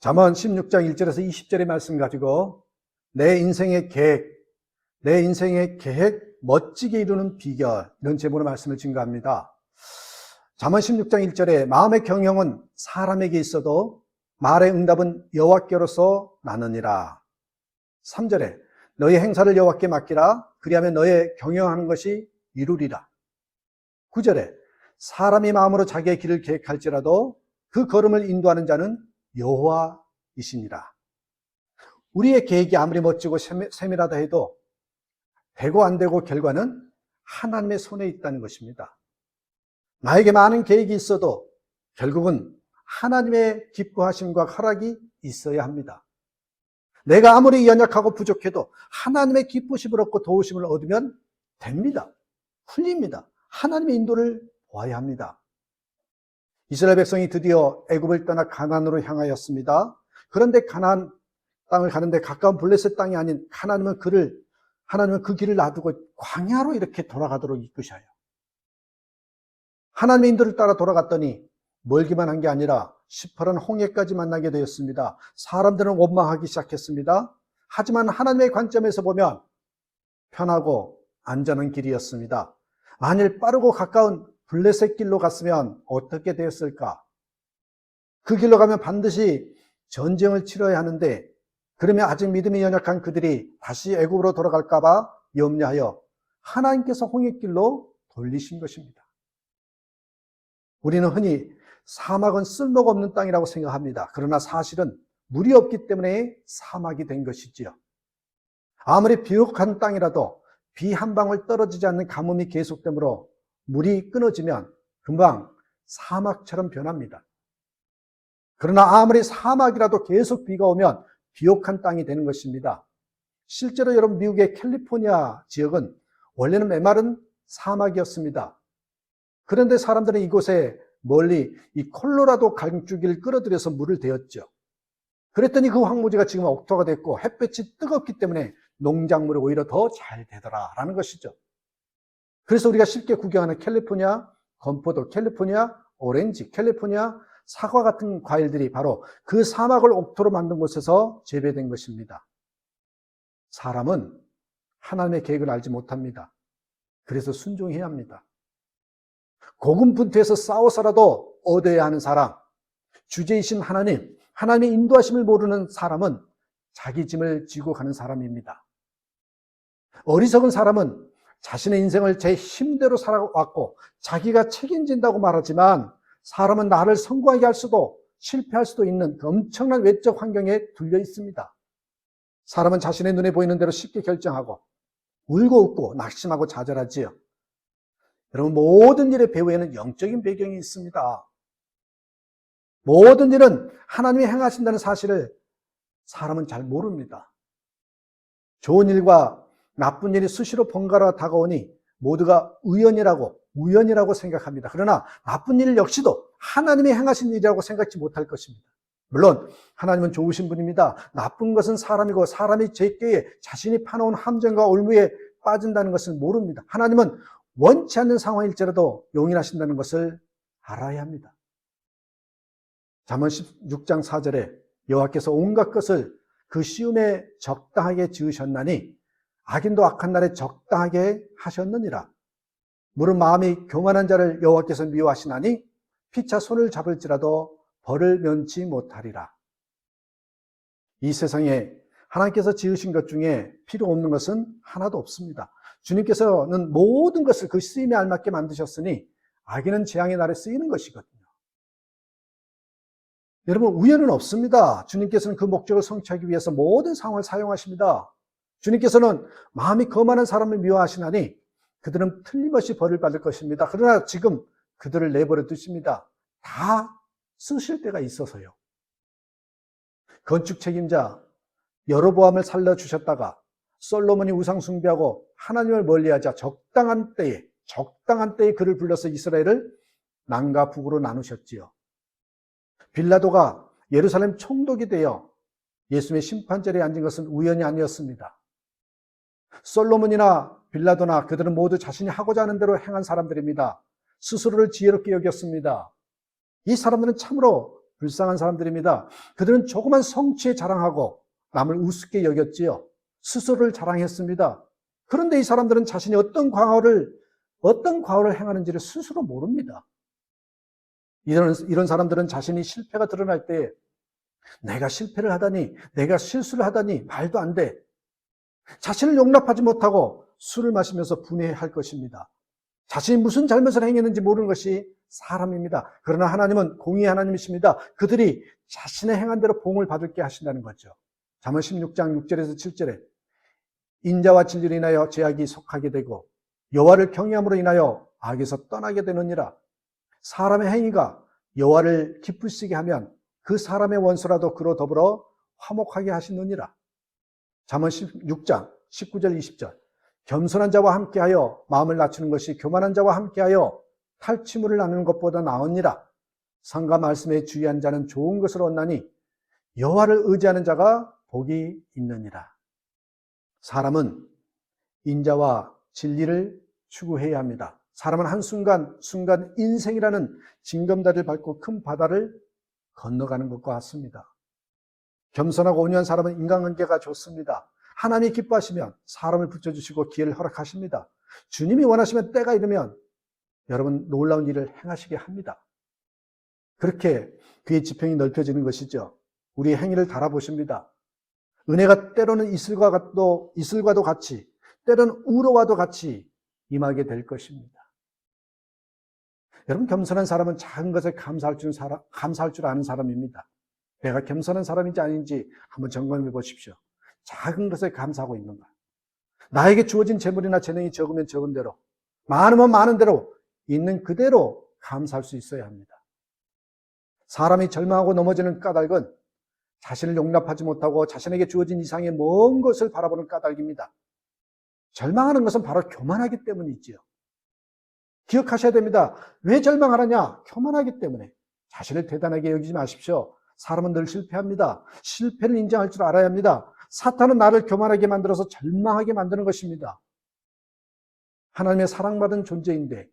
잠언 16장 1절에서 20절의 말씀 가지고 내 인생의 계획 멋지게 이루는 비결, 이런 제목으로 말씀을 증거합니다. 잠언 16장 1절에 마음의 경영은 사람에게 있어도 말의 응답은 여호와께로서 나느니라. 3절에 너의 행사를 여호와께 맡기라. 그리하면 너의 경영하는 것이 이루리라. 9절에 사람이 마음으로 자기의 길을 계획할지라도 그 걸음을 인도하는 자는 여호와이시니라. 우리의 계획이 아무리 멋지고 세밀하다 해도 되고 안 되고 결과는 하나님의 손에 있다는 것입니다. 나에게 많은 계획이 있어도 결국은 하나님의 기뻐하심과 허락이 있어야 합니다. 내가 아무리 연약하고 부족해도 하나님의 기쁘심을 얻고 도우심을 얻으면 됩니다. 풀립니다. 하나님의 인도를 보아야 합니다. 이스라엘 백성이 드디어 애굽을 떠나 가나안으로 향하였습니다. 그런데 가나안 땅을 가는데 가까운 블레셋 땅이 아닌 하나님은 그 길을 놔두고 광야로 이렇게 돌아가도록 이끄셔요. 하나님의 인도를 따라 돌아갔더니 멀기만 한 게 아니라 시퍼런 홍해까지 만나게 되었습니다. 사람들은 원망하기 시작했습니다. 하지만 하나님의 관점에서 보면 편하고 안전한 길이었습니다. 만일 빠르고 가까운 블레셋 길로 갔으면 어떻게 되었을까? 그 길로 가면 반드시 전쟁을 치러야 하는데 그러면 아직 믿음이 연약한 그들이 다시 애굽으로 돌아갈까 봐 염려하여 하나님께서 홍해길로 돌리신 것입니다. 우리는 흔히 사막은 쓸모가 없는 땅이라고 생각합니다. 그러나 사실은 물이 없기 때문에 사막이 된 것이지요. 아무리 비옥한 땅이라도 비 한 방울 떨어지지 않는 가뭄이 계속되므로 물이 끊어지면 금방 사막처럼 변합니다. 그러나 아무리 사막이라도 계속 비가 오면 비옥한 땅이 되는 것입니다. 실제로 여러분 미국의 캘리포니아 지역은 원래는 메마른 사막이었습니다. 그런데 사람들은 이곳에 멀리 이 콜로라도 강줄기를 끌어들여서 물을 대었죠. 그랬더니 그 황무지가 지금 옥토가 됐고 햇볕이 뜨겁기 때문에 농작물이 오히려 더 잘 되더라라는 것이죠. 그래서 우리가 쉽게 구경하는 캘리포니아 건포도, 캘리포니아 오렌지, 캘리포니아 사과 같은 과일들이 바로 그 사막을 옥토로 만든 곳에서 재배된 것입니다. 사람은 하나님의 계획을 알지 못합니다. 그래서 순종해야 합니다. 고군분투해서 싸워서라도 얻어야 하는 사람, 주제이신 하나님, 하나님의 인도하심을 모르는 사람은 자기 짐을 지고 가는 사람입니다. 어리석은 사람은 자신의 인생을 제 힘대로 살아왔고 자기가 책임진다고 말하지만 사람은 나를 성공하게 할 수도 실패할 수도 있는 엄청난 외적 환경에 둘려 있습니다. 사람은 자신의 눈에 보이는 대로 쉽게 결정하고 울고 웃고 낙심하고 좌절하지요. 여러분, 모든 일의 배후에는 영적인 배경이 있습니다. 모든 일은 하나님이 행하신다는 사실을 사람은 잘 모릅니다. 좋은 일과 나쁜 일이 수시로 번갈아 다가오니 모두가 우연이라고 생각합니다. 그러나 나쁜 일 역시도 하나님이 행하신 일이라고 생각지 못할 것입니다. 물론 하나님은 좋으신 분입니다. 나쁜 것은 사람이고 사람이 죄께에 자신이 파놓은 함정과 올무에 빠진다는 것을 모릅니다. 하나님은 원치 않는 상황일지라도 용인하신다는 것을 알아야 합니다. 잠언 16장 4절에 여호와께서 온갖 것을 그 시음에 적당하게 지으셨나니 악인도 악한 날에 적당하게 하셨느니라. 무릇 마음이 교만한 자를 여호와께서 미워하시나니 피차 손을 잡을지라도 벌을 면치 못하리라. 이 세상에 하나님께서 지으신 것 중에 필요 없는 것은 하나도 없습니다. 주님께서는 모든 것을 그 쓰임에 알맞게 만드셨으니 악인은 재앙의 날에 쓰이는 것이거든요. 여러분, 우연은 없습니다. 주님께서는 그 목적을 성취하기 위해서 모든 상황을 사용하십니다. 주님께서는 마음이 거만한 사람을 미워하시나니 그들은 틀림없이 벌을 받을 것입니다. 그러나 지금 그들을 내버려 두십니다. 다 쓰실 때가 있어서요. 건축 책임자 여로보암을 살려주셨다가 솔로몬이 우상 숭배하고 하나님을 멀리하자 적당한 때에 그를 불러서 이스라엘을 남과 북으로 나누셨지요. 빌라도가 예루살렘 총독이 되어 예수님의 심판자리에 앉은 것은 우연이 아니었습니다. 솔로몬이나 빌라도나 그들은 모두 자신이 하고자 하는 대로 행한 사람들입니다. 스스로를 지혜롭게 여겼습니다. 이 사람들은 참으로 불쌍한 사람들입니다. 그들은 조그만 성취에 자랑하고 남을 우습게 여겼지요. 스스로를 자랑했습니다. 그런데 이 사람들은 자신이 어떤 과오를 행하는지를 스스로 모릅니다. 이런 사람들은 자신이 실패가 드러날 때 내가 실패를 하다니, 내가 실수를 하다니 말도 안 돼. 자신을 용납하지 못하고 술을 마시면서 분해할 것입니다. 자신이 무슨 잘못을 행했는지 모르는 것이 사람입니다. 그러나 하나님은 공의의 하나님이십니다. 그들이 자신의 행한 대로 봉을 받을게 하신다는 거죠. 잠언 16장 6절에서 7절에 인자와 진리로 인하여 죄악이 속하게 되고 여호와를 경외함으로 인하여 악에서 떠나게 되느니라. 사람의 행위가 여호와를 기쁘시게 하면 그 사람의 원수라도 그로 더불어 화목하게 하시느니라. 잠언 16장 19절 20절 겸손한 자와 함께하여 마음을 낮추는 것이 교만한 자와 함께하여 탈취물을 나누는 것보다 나으니라. 성과 말씀에 주의한 자는 좋은 것을 얻나니 여호와를 의지하는 자가 복이 있느니라. 사람은 인자와 진리를 추구해야 합니다. 사람은 한순간 인생이라는 징검다리를 밟고 큰 바다를 건너가는 것과 같습니다. 겸손하고 온유한 사람은 인간관계가 좋습니다. 하나님이 기뻐하시면 사람을 붙여주시고 기회를 허락하십니다. 주님이 원하시면 때가 이르면 여러분 놀라운 일을 행하시게 합니다. 그렇게 그의 지평이 넓혀지는 것이죠. 우리의 행위를 달아보십니다. 은혜가 때로는 이슬과도 같이, 때로는 우로와도 같이 임하게 될 것입니다. 여러분, 겸손한 사람은 작은 것에 감사할 줄 아는 사람입니다. 내가 겸손한 사람인지 아닌지 한번 점검해 보십시오. 작은 것에 감사하고 있는가? 나에게 주어진 재물이나 재능이 적으면 적은 대로, 많으면 많은 대로, 있는 그대로 감사할 수 있어야 합니다. 사람이 절망하고 넘어지는 까닭은 자신을 용납하지 못하고 자신에게 주어진 이상의 먼 것을 바라보는 까닭입니다. 절망하는 것은 바로 교만하기 때문이지요. 기억하셔야 됩니다. 왜 절망하느냐? 교만하기 때문에. 자신을 대단하게 여기지 마십시오. 사람은 늘 실패합니다. 실패를 인정할 줄 알아야 합니다. 사탄은 나를 교만하게 만들어서 절망하게 만드는 것입니다. 하나님의 사랑받은 존재인데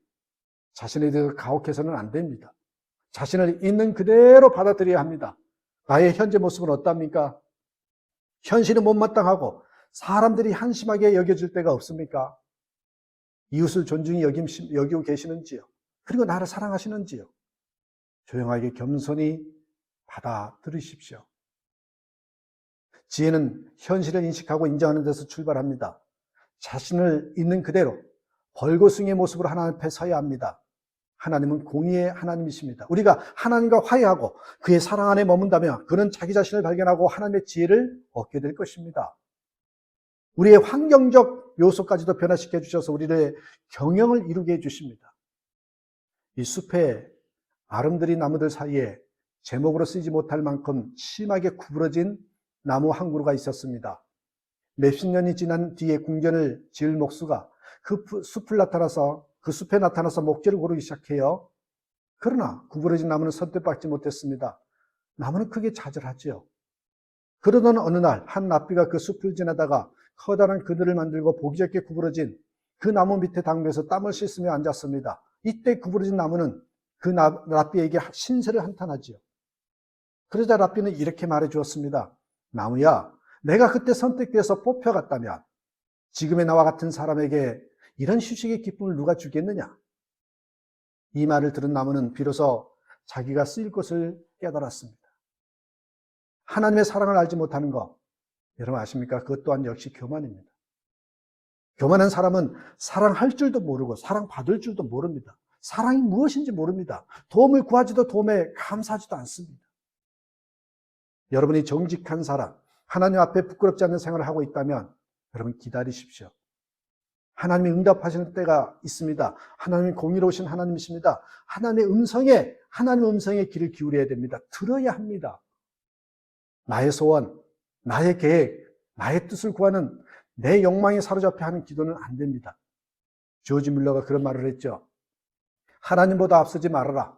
자신에 대해서 가혹해서는 안 됩니다. 자신을 있는 그대로 받아들여야 합니다. 나의 현재 모습은 어떻습니까? 현실은 못마땅하고 사람들이 한심하게 여겨질 때가 없습니까? 이웃을 존중히 여기고 계시는지요? 그리고 나를 사랑하시는지요? 조용하게 겸손히 받아들이십시오. 지혜는 현실을 인식하고 인정하는 데서 출발합니다. 자신을 있는 그대로 벌거숭이의 모습으로 하나님 앞에 서야 합니다. 하나님은 공의의 하나님이십니다. 우리가 하나님과 화해하고 그의 사랑 안에 머문다면 그는 자기 자신을 발견하고 하나님의 지혜를 얻게 될 것입니다. 우리의 환경적 요소까지도 변화시켜 주셔서 우리의 경영을 이루게 해주십니다. 이 숲에 아름드리 나무들 사이에 제목으로 쓰지 못할 만큼 심하게 구부러진 나무 한 그루가 있었습니다. 몇십 년이 지난 뒤에 궁전을 지을 목수가 그 숲에 나타나서 목재를 고르기 시작해요. 그러나 구부러진 나무는 선뜻 박지 못했습니다. 나무는 크게 좌절하지요. 그러던 어느 날 한 랍비가 그 숲을 지나다가 커다란 그늘을 만들고 보기 좋게 구부러진 그 나무 밑에 당겨서 땀을 씻으며 앉았습니다. 이때 구부러진 나무는 그 랍비에게 신세를 한탄하지요. 그러자 랍비는 이렇게 말해 주었습니다. 나무야, 내가 그때 선택돼서 뽑혀갔다면 지금의 나와 같은 사람에게 이런 휴식의 기쁨을 누가 주겠느냐? 이 말을 들은 나무는 비로소 자기가 쓰일 것을 깨달았습니다. 하나님의 사랑을 알지 못하는 것, 여러분 아십니까? 그것 또한 역시 교만입니다. 교만한 사람은 사랑할 줄도 모르고 사랑받을 줄도 모릅니다. 사랑이 무엇인지 모릅니다. 도움을 구하지도 도움에 감사하지도 않습니다. 여러분이 정직한 사람, 하나님 앞에 부끄럽지 않는 생활을 하고 있다면 여러분 기다리십시오. 하나님이 응답하시는 때가 있습니다. 하나님이 공의로우신 하나님이십니다. 하나님의 음성에 귀를 기울여야 됩니다. 들어야 합니다. 나의 소원, 나의 계획, 나의 뜻을 구하는 내 욕망에 사로잡혀 하는 기도는 안 됩니다. 조지 뮬러가 그런 말을 했죠. 하나님보다 앞서지 말아라.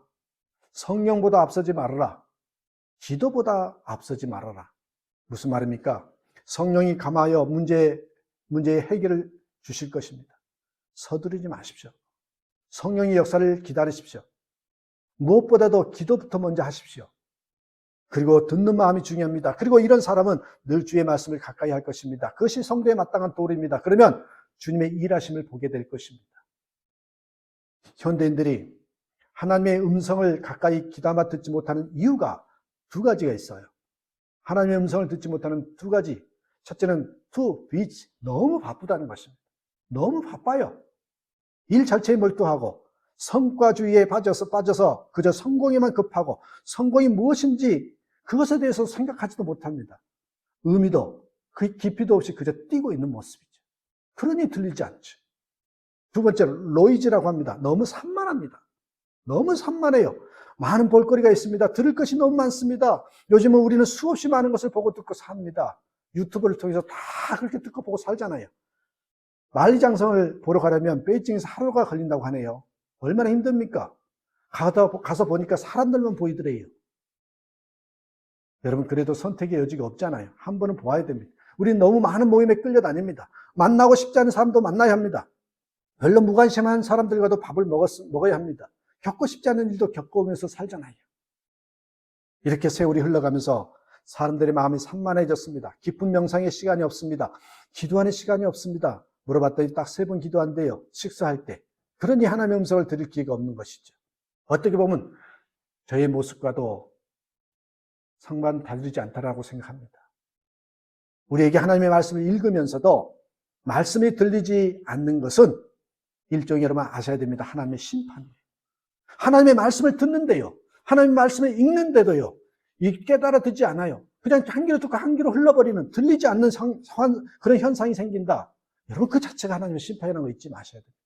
성령보다 앞서지 말아라. 기도보다 앞서지 말아라. 무슨 말입니까? 성령이 감하여 문제의 해결을 주실 것입니다. 서두르지 마십시오. 성령의 역사를 기다리십시오. 무엇보다도 기도부터 먼저 하십시오. 그리고 듣는 마음이 중요합니다. 그리고 이런 사람은 늘 주의 말씀을 가까이 할 것입니다. 그것이 성도에 마땅한 도리입니다. 그러면 주님의 일하심을 보게 될 것입니다. 현대인들이 하나님의 음성을 가까이 귀담아 듣지 못하는 이유가 두 가지가 있어요. 하나님의 음성을 듣지 못하는 두 가지. 첫째는 too busy, 너무 바쁘다는 것입니다. 너무 바빠요. 일 자체에 몰두하고 성과주의에 빠져서 그저 성공에만 급하고 성공이 무엇인지 그것에 대해서 생각하지도 못합니다. 의미도 그 깊이도 없이 그저 뛰고 있는 모습이죠. 그러니 들리지 않죠. 두 번째로 노이즈라고 합니다. 너무 산만합니다. 너무 산만해요. 많은 볼거리가 있습니다. 들을 것이 너무 많습니다. 요즘은 우리는 수없이 많은 것을 보고 듣고 삽니다. 유튜브를 통해서 다 그렇게 듣고 보고 살잖아요. 만리장성을 보러 가려면 베이징에서 하루가 걸린다고 하네요. 얼마나 힘듭니까? 가서 보니까 사람들만 보이더래요. 여러분, 그래도 선택의 여지가 없잖아요. 한 번은 보아야 됩니다. 우리는 너무 많은 모임에 끌려다닙니다. 만나고 싶지 않은 사람도 만나야 합니다. 별로 무관심한 사람들과도 밥을 먹어야 합니다. 겪고 싶지 않은 일도 겪어오면서 살잖아요. 이렇게 세월이 흘러가면서 사람들의 마음이 산만해졌습니다. 깊은 명상의 시간이 없습니다. 기도하는 시간이 없습니다. 물어봤더니 딱 3번 기도한대요. 식사할 때. 그러니 하나님의 음성을 들을 기회가 없는 것이죠. 어떻게 보면 저의 모습과도 상반 다르지 않다라고 생각합니다. 우리에게 하나님의 말씀을 읽으면서도 말씀이 들리지 않는 것은 일종의 여러분 아셔야 됩니다. 하나님의 심판이에요. 하나님의 말씀을 듣는데요. 하나님의 말씀을 읽는데도요. 깨달아 듣지 않아요. 그냥 한 귀로 듣고 한 귀로 흘러버리는 들리지 않는 그런 현상이 생긴다. 여러분 그 자체가 하나님의 심판이라는 거 잊지 마셔야 됩니다.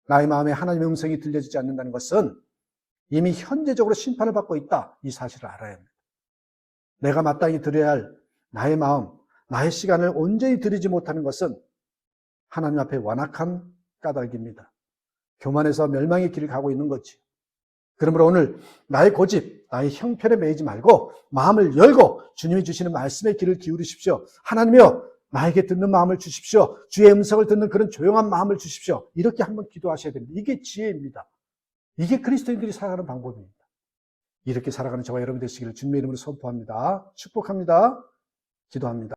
나의 마음에 하나님의 음성이 들려지지 않는다는 것은 이미 현재적으로 심판을 받고 있다. 이 사실을 알아야 합니다. 내가 마땅히 드려야 할 나의 마음, 나의 시간을 온전히 드리지 못하는 것은 하나님 앞에 완악한 까닭입니다. 교만해서 멸망의 길을 가고 있는 거지. 그러므로 오늘 나의 고집, 나의 형편에 매이지 말고 마음을 열고 주님이 주시는 말씀의 길을 기울이십시오. 하나님이여 나에게 듣는 마음을 주십시오. 주의 음성을 듣는 그런 조용한 마음을 주십시오. 이렇게 한번 기도하셔야 됩니다. 이게 지혜입니다. 이게 그리스도인들이 살아가는 방법입니다. 이렇게 살아가는 저와 여러분 되시기를 주님의 이름으로 선포합니다. 축복합니다. 기도합니다.